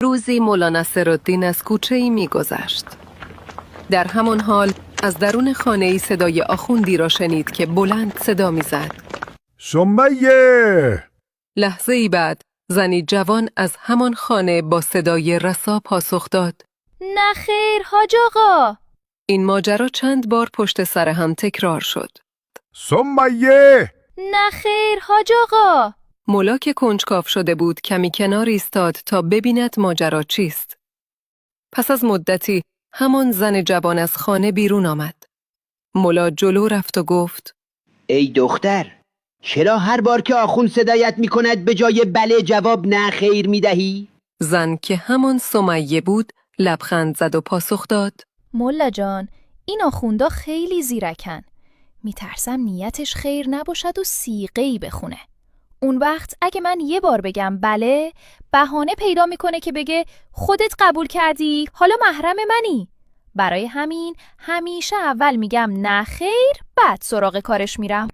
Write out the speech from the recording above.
روزی مولا نصرالدین از کوچه‌ای می‌گذشت. در همان حال از درون خانه‌ای صدای آخوندی را شنید که بلند صدا می‌زد. سمیه! لحظه‌ای بعد زنی جوان از همان خانه با صدای رسا پاسخ داد. نه خیر حاج آقا. این ماجرا چند بار پشت سر هم تکرار شد. سمیه! نه خیر حاج آقا. مولا که کنجکاو شده بود کمی کنار ایستاد تا ببیند ماجرا چیست. پس از مدتی همان زن جوان از خانه بیرون آمد. مولا جلو رفت و گفت: ای دختر، چرا هر بار که آخوند صدایت می کند به جای بله جواب نه خیر می دهی؟ زن که همان سمیه بود لبخند زد و پاسخ داد: مولا جان، این آخوندا خیلی زیرکن. میترسم نیتش خیر نباشد و صیغه‌ای بخونه. اون وقت اگه من یه بار بگم بله، بهانه پیدا میکنه که بگه خودت قبول کردی، حالا محرم منی. برای همین همیشه اول میگم نه خیر، بعد سراغ کارش میرم.